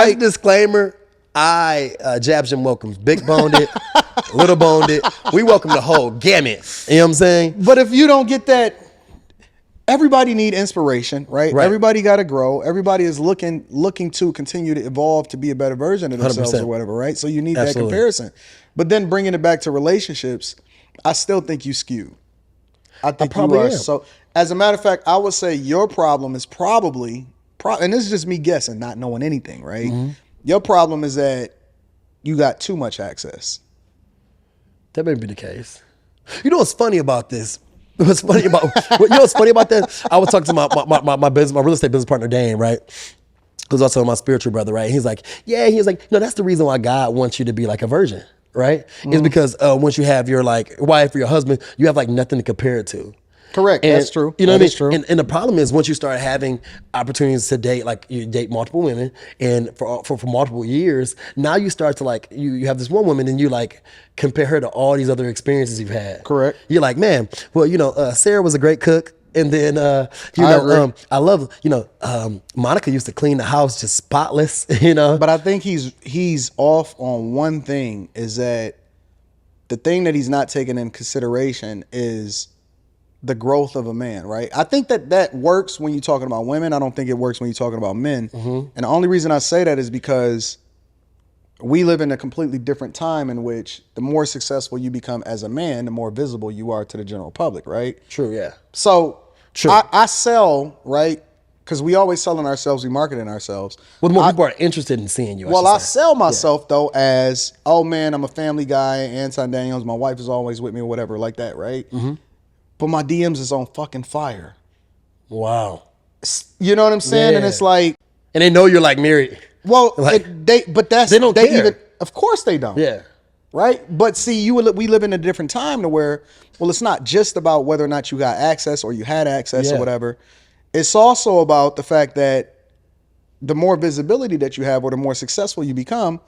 As a disclaimer, I jabs and welcomes. Big boned it, little boned it. We welcome the whole gamut. You know what I'm saying? But if you don't get that, everybody need inspiration, right? Everybody got to grow. Everybody is looking to continue to evolve to be a better version of themselves 100%. or whatever, right? So you need that comparison. But then bringing it back to relationships, I still think you skew. I think you are. So, as a matter of fact, I would say your problem is probably, and this is just me guessing, not knowing anything, right? Mm-hmm. Your problem is that you got too much access. That may be the case. You know what's funny about this? What's funny about that? I was talking to my real estate business partner, Dane, right? Who's also my spiritual brother, right? He's like, that's the reason why God wants you to be like a virgin, right? Mm-hmm. Is because once you have your like wife or your husband, you have like nothing to compare it to. Correct. That's true. You know what I mean? True. And the problem is once you start having opportunities to date, like you date multiple women and for multiple years, now you start to like, you have this one woman and you like compare her to all these other experiences you've had. Correct. You're like, man, well, Sarah was a great cook. And then, I love, Monica used to clean the house just spotless, But I think he's off on one thing, is that the thing that he's not taking in consideration is the growth of a man, right? I think that works when you're talking about women. I don't think it works when you're talking about men. Mm-hmm. And the only reason I say that is because we live in a completely different time in which the more successful you become as a man, the more visible you are to the general public, right? True, yeah. So I sell, right? Because we always selling ourselves, we marketing ourselves. Well, the more people are interested in seeing you. I sell myself though as, oh man, I'm a family guy, Anton Daniels, my wife is always with me or whatever, like that, right? Mm-hmm. But my DMs is on fucking fire. Wow. You know what I'm saying? Yeah. And it's like, and they know you're like married. Well, they don't care. Of course they don't. Yeah. Right? But see, we live in a different time to where, well, it's not just about whether or not you got access or you had access or whatever. It's also about the fact that the more visibility that you have or the more successful you become,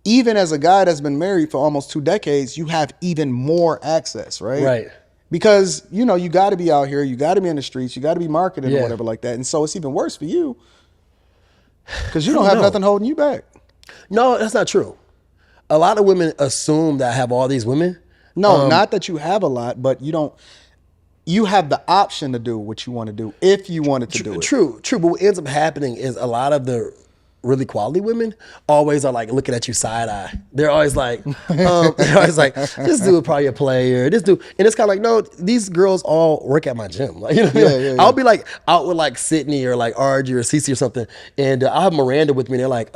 even as a guy that's been married for almost 2 decades, you have even more access, right? Right. Because, you got to be out here, you got to be in the streets, you got to be marketed or whatever like that. And so it's even worse for you because you don't have nothing holding you back. No, that's not true. A lot of women assume that I have all these women. No, not that you have a lot, but you don't. You have the option to do what you want to do if you wanted to do it. True. But what ends up happening is a lot of the really quality women always are like looking at you side eye. They're always like, this dude probably a player. This dude, and it's kind of like, no, these girls all work at my gym. Like, I'll be like out with like Sydney or like RG or Cece or something, and I'll have Miranda with me. And they're like,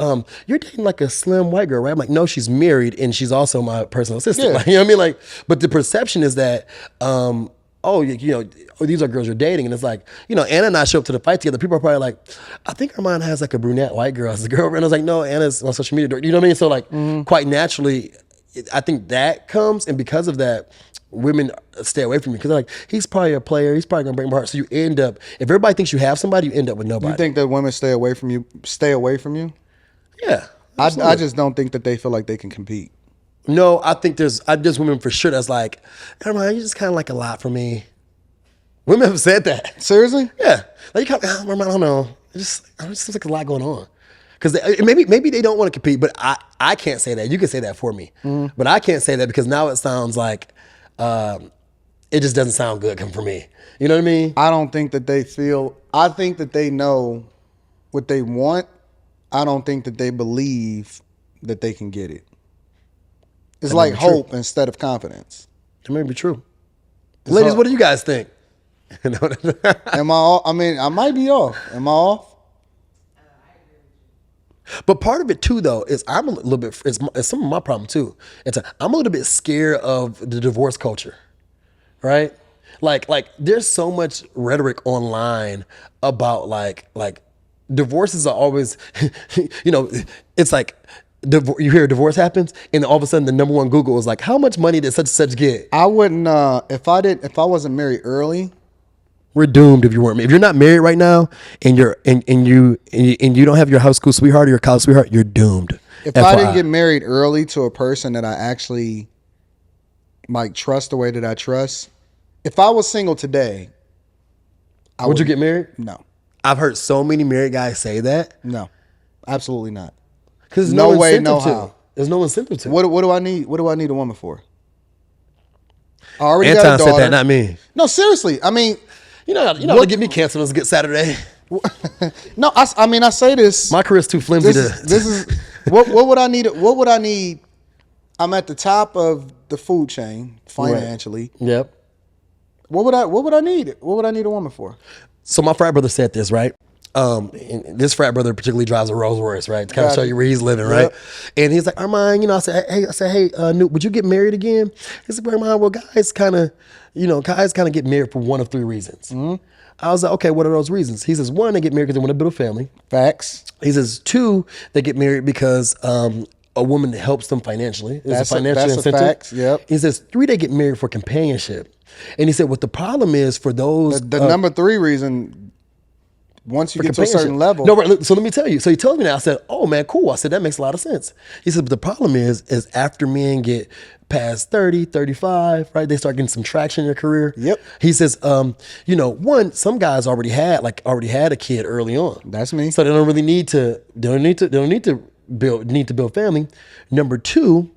you're dating like a slim white girl, right? I'm like, no, she's married and she's also my personal assistant. Yeah. Like, you know what I mean? Like, but the perception is that, these are girls you're dating. And it's like, Anna and I show up to the fight together. People are probably like, I think Armond has like a brunette white girl as a girlfriend. I was like, no, Anna's on social media. You know what I mean? So like quite naturally, I think that comes. And because of that, women stay away from me because they're like, he's probably a player. He's probably going to break my heart. So you end up, if everybody thinks you have somebody, you end up with nobody. You think that women stay away from you? Yeah. I just don't think that they feel like they can compete. No, I think there's women for sure that's like, Armond, you're just kind of like a lot for me. Women have said that. Seriously? Yeah. Like, I don't know. It just seems like a lot going on. Because maybe they don't want to compete, but I can't say that. You can say that for me. Mm-hmm. But I can't say that because now it sounds like it just doesn't sound good coming from me. You know what I mean? I don't think that I think that they know what they want. I don't think that they believe that they can get it. It's like hope instead of confidence. That may be true. Ladies, what do you guys think? Am I off? I mean, I might be off. Am I off? But part of it too, though, is I'm a little bit. It's some of my problem too. I'm a little bit scared of the divorce culture, right? Like there's so much rhetoric online about like divorces are always, it's like. You hear a divorce happens, and then all of a sudden the number one Google is like, how much money did such and such get? I wouldn't if I wasn't married early. We're doomed if you weren't. If you're not married right now, and you don't have your high school sweetheart or your college sweetheart, you're doomed. If I didn't get married early to a person that I actually like trust the way that I trust, if I was single today, would you get married? No. I've heard so many married guys say that. No. Absolutely not. Because there's No no way, incentive no to. how. There's no incentive to. What do I need? What do I need a woman for? I already got Anton a said daughter. that, not me. No, seriously. I mean, You know how to get me canceled on a good Saturday. no. I mean, I say this. My career's too flimsy This is what would I need? What would I need? I'm at the top of the food chain financially. Yep. What would I need? What would I need a woman for? So my frat brother said this, right? And this frat brother particularly drives a Rolls Royce, right? To kind of Gotcha. show you where he's living, Yep. right? And he's like, Armond, I said, hey, Newt, would you get married again? He said, Armond, well, guys kind of get married for one of three reasons. Mm-hmm. I was like, okay, what are those reasons? He says, one, they get married because they want to build a family. Facts. He says, two, they get married because a woman helps them financially. There's a financial incentive. fact. Yep. He says, three, they get married for companionship. And he said, what the problem is for those... The number three reason, once you get to a certain level. No, right, so let me tell you. So he told me that. I said, oh, man, cool. I said, that makes a lot of sense. He said, but the problem is after men get past 30, 35, right, they start getting some traction in their career. Yep. He says, one, some guys already had a kid early on. That's me. So they don't really need to build family. Number two,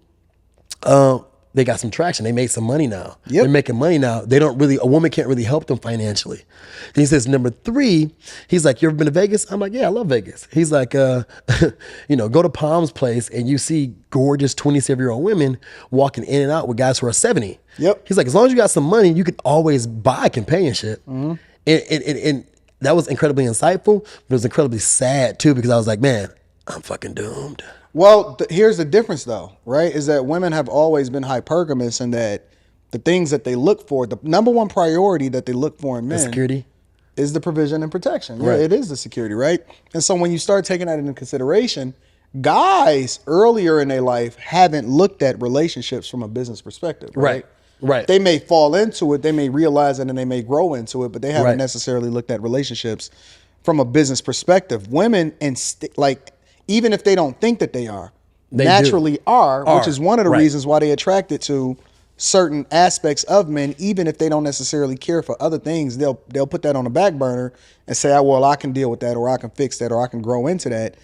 they got some traction. They made some money now. Yep. They're making money now. A woman can't really help them financially. And he says, number three, he's like, you ever been to Vegas? I'm like, yeah, I love Vegas. He's like, go to Palm's place and you see gorgeous 27-year-old women walking in and out with guys who are 70. Yep. He's like, as long as you got some money, you can always buy companionship. Mm-hmm. And that was incredibly insightful, but it was incredibly sad too, because I was like, man, I'm fucking doomed. Well, here's the difference, though, right? Is that women have always been hypergamous, and that the things that they look for, the number one priority that they look for in men, Security. is the provision and protection. Right. Yeah, it is the security, right? And so when you start taking that into consideration, guys earlier in their life haven't looked at relationships from a business perspective, right? Right. They may fall into it, they may realize it, and they may grow into it, but they haven't Right. necessarily looked at relationships from a business perspective. Women, even if they don't think that they are, They naturally are, which is one of the Right. reasons why they attracted to certain aspects of men, even if they don't necessarily care for other things. They'll put that on the back burner and say, well, I can deal with that, or I can fix that, or I can grow into that.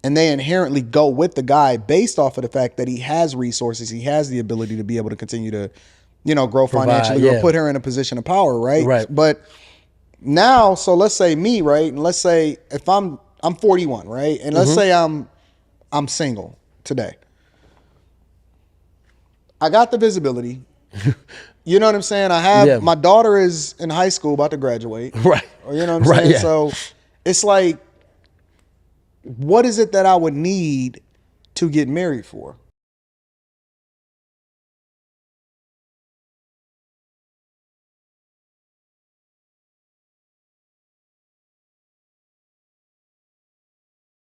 And they inherently go with the guy based off of the fact that he has resources, he has the ability to be able to continue to, grow financially, yeah. or put her in a position of power, right? Right. But now, so let's say me, right? And let's say if I'm 41, right? And let's say I'm single today. I got the visibility. You know what I'm saying? I have my daughter is in high school, about to graduate. Right. Or, you know what I'm saying? Yeah. So it's like, what is it that I would need to get married for?